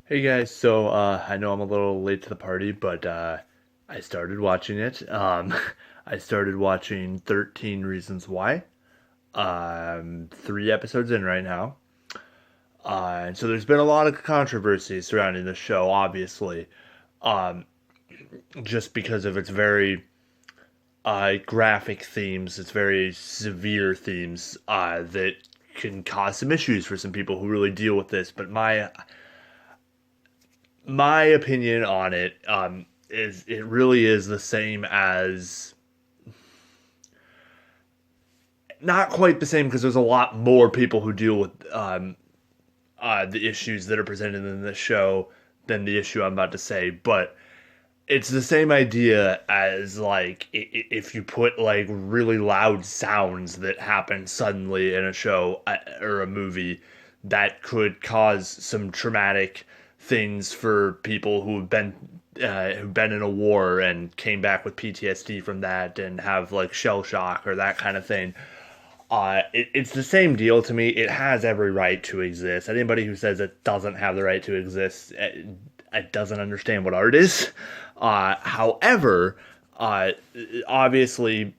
Hey guys, so I know I'm a little late to the party, but I started watching it. I started watching 13 Reasons Why. 3 episodes in right now. And so there's been a lot of controversy surrounding the show, obviously, um, just because of its very graphic themes, its very severe themes that can cause some issues for some people who really deal with this. But my opinion on it is it really is the same as not quite the same because there's a lot more people who deal with the issues that are presented in the show than the issue I'm about to say, but it's the same idea as like if you put like really loud sounds that happen suddenly in a show or a movie that could cause some traumatic things for people who've been in a war and came back with PTSD from that and have like shell shock or that kind of thing. It's the same deal to me. It has every right to exist. Anybody who says it doesn't have the right to exist, it doesn't understand what art is. However, uh, obviously,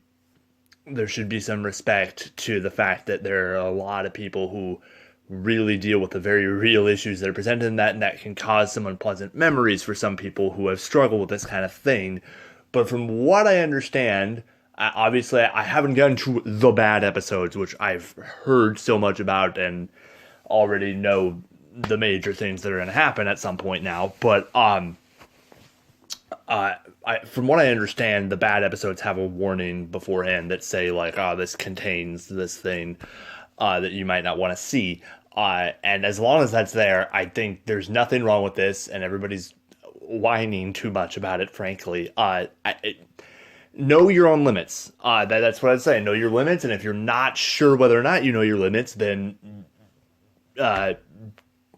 there should be some respect to the fact that there are a lot of people who really deal with the very real issues that are presented in that, and that can cause some unpleasant memories for some people who have struggled with this kind of thing. But from what I understand, obviously, I haven't gotten to the bad episodes, which I've heard so much about and already know the major things that are going to happen at some point now. But from what I understand, the bad episodes have a warning beforehand that say like, "Oh, this contains this thing that you might not want to see." And as long as that's there, I think there's nothing wrong with this, and everybody's whining too much about it. Frankly, know your own limits. That's what I'd say. Know your limits, and if you're not sure whether or not you know your limits, then uh,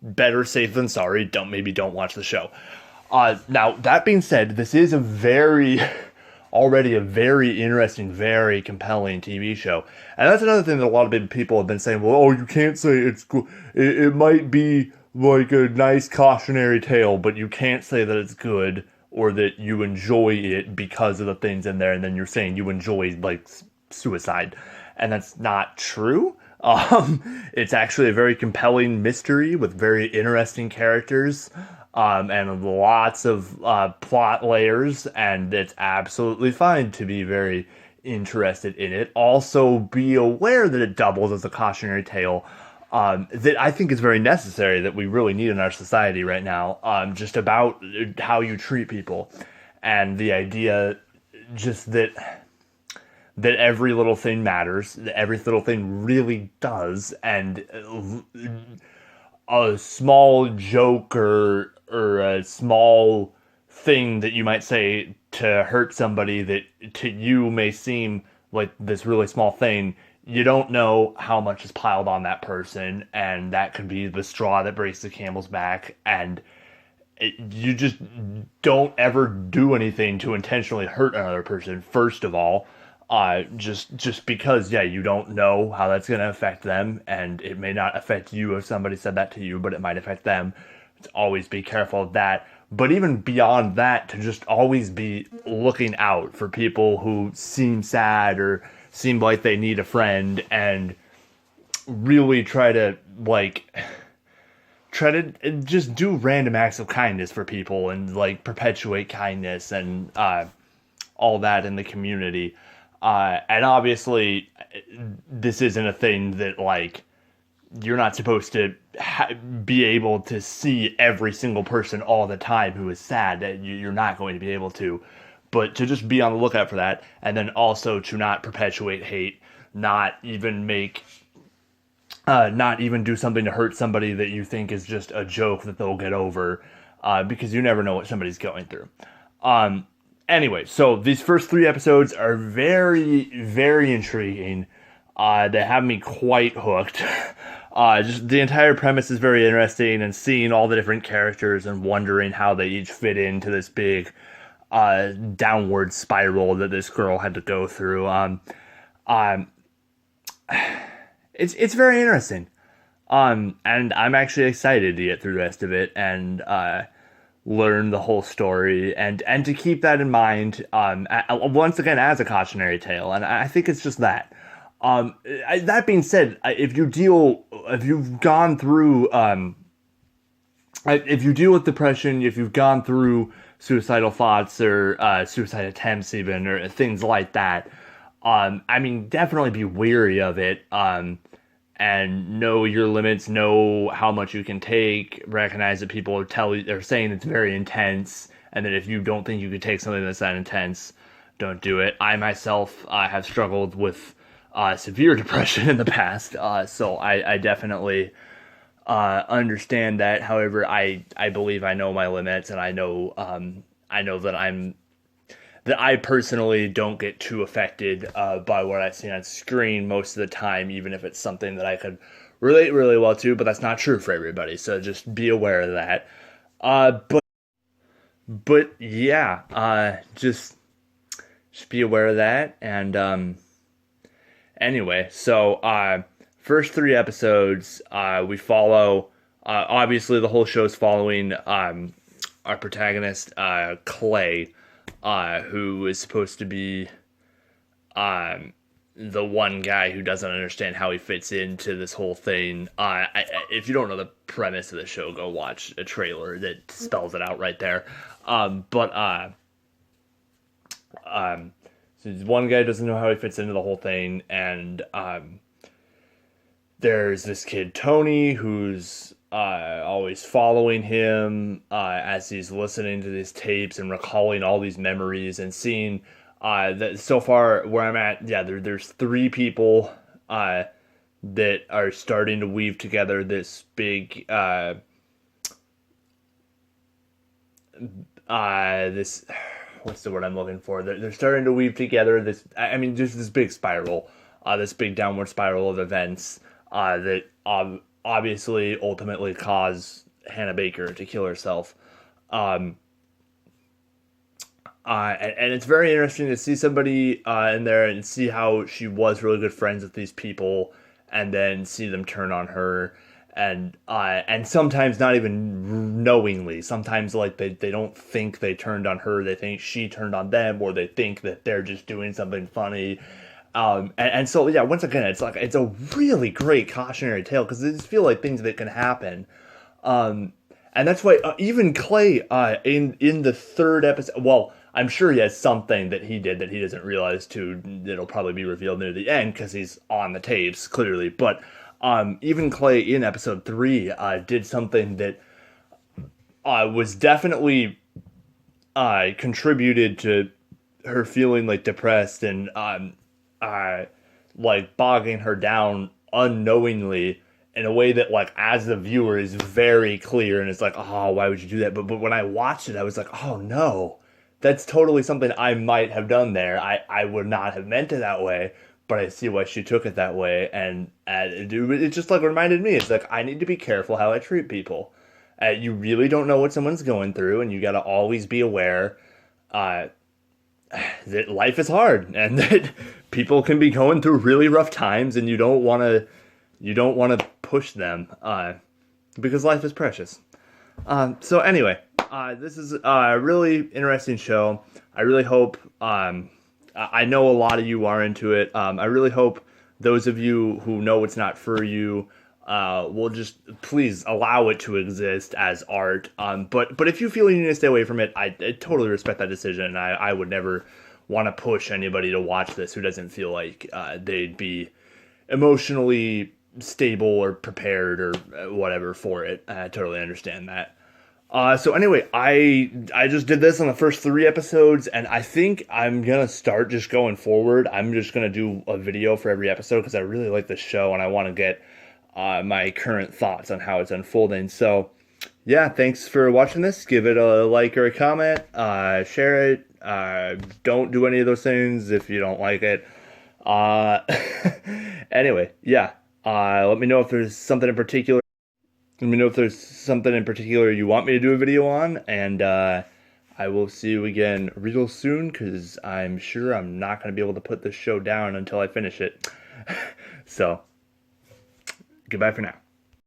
better safe than sorry. Don't watch the show. Now that being said, this is a very already a very interesting, very compelling TV show, and that's another thing that a lot of people have been saying. Well, oh, you can't say it's good. It might be like a nice cautionary tale, but you can't say that it's good or that you enjoy it because of the things in there, and then you're saying you enjoy like suicide, and that's not true. It's actually a very compelling mystery with very interesting characters, and lots of plot layers, and it's absolutely fine to be very interested in it. Also, be aware that it doubles as a cautionary tale. That I think is very necessary, that we really need in our society right now, just about how you treat people, and the idea just that every little thing matters, that every little thing really does, and a small joke or a small thing that you might say to hurt somebody that to you may seem like this really small thing, you don't know how much is piled on that person, and that could be the straw that breaks the camel's back, and you just don't ever do anything to intentionally hurt another person. First of all, just because you don't know how that's going to affect them, and it may not affect you if somebody said that to you, but it might affect them. Always be careful of that. But even beyond that, to just always be looking out for people who seem sad or seem like they need a friend, and really try to just do random acts of kindness for people, and like perpetuate kindness and all that in the community. And obviously, this isn't a thing that like you're not supposed to be able to see every single person all the time who is sad. You're not going to be able to, but to just be on the lookout for that, and then also to not perpetuate hate, not even not even do something to hurt somebody that you think is just a joke that they'll get over, because you never know what somebody's going through. Um, anyway, so these first 3 episodes are very, very intriguing. They have me quite hooked. Just the entire premise is very interesting, and seeing all the different characters and wondering how they each fit into this big downward spiral that this girl had to go through. Um, it's very interesting. And I'm actually excited to get through the rest of it and learn the whole story and to keep that in mind. Once again, as a cautionary tale, and I think it's just that. That being said, if you've gone through if you deal with depression, if you've gone through suicidal thoughts or suicide attempts, even or things like that, I mean, definitely be wary of it. And know your limits, know how much you can take. Recognize that people they're saying it's very intense, and that if you don't think you could take something that's that intense, don't do it. I myself have struggled with severe depression in the past, so I definitely understand that. However, I believe I know my limits, and I know that I personally don't get too affected by what I see on screen most of the time, even if it's something that I could relate really well to. But that's not true for everybody, so just be aware of that. But yeah, just be aware of that. And anyway, so first three episodes, we follow. Obviously, the whole show's following our protagonist, Clay, who is supposed to be the one guy who doesn't understand how he fits into this whole thing. If you don't know the premise of the show, go watch a trailer that spells it out right there. So one guy doesn't know how he fits into the whole thing, and there's this kid Tony who's always following him as he's listening to these tapes and recalling all these memories and seeing that so far where I'm at. Yeah, there's three people that are starting to weave together this big this what's the word I'm looking for? They're starting to weave together this. I mean, just this big spiral, this big downward spiral of events that obviously ultimately cause Hannah Baker to kill herself. And it's very interesting to see somebody in there and see how she was really good friends with these people, and then see them turn on her, and sometimes not even knowingly. Sometimes like they don't think they turned on her; they think she turned on them, or they think that they're just doing something funny. And so yeah, once again, it's a really great cautionary tale because I just feel like things that can happen. And that's why even Clay in the third episode, well, I'm sure he has something that he did that he doesn't realize too. That'll probably be revealed near the end because he's on the tapes clearly. But even Clay in episode 3 did something that was definitely contributed to her feeling like depressed and like bogging her down unknowingly in a way that, like, as the viewer is very clear, and it's like, oh, why would you do that? But when I watched it, I was like, oh no, that's totally something I might have done there. I would not have meant it that way, but I see why she took it that way, and it just like reminded me. It's like I need to be careful how I treat people. You really don't know what someone's going through, and you got to always be aware that life is hard and that people can be going through really rough times, and you don't want to push them because life is precious. So anyway, this is a really interesting show. I really hope I know a lot of you are into it. I really hope those of you who know it's not for you will just please allow it to exist as art. But if you feel you need to stay away from it, I totally respect that decision. I would never want to push anybody to watch this who doesn't feel like they'd be emotionally stable or prepared or whatever for it. I totally understand that. So anyway, I just did this on the first 3 episodes, and I think I'm gonna start just going forward. I'm just gonna do a video for every episode because I really like this show and I want to get my current thoughts on how it's unfolding. So yeah, thanks for watching this. Give it a like or a comment. Share it. Don't do any of those things if you don't like it. Anyway, yeah. Let me know if there's something in particular. Let me know if there's something in particular you want me to do a video on, and I will see you again real soon, because I'm sure I'm not going to be able to put this show down until I finish it. So, goodbye for now.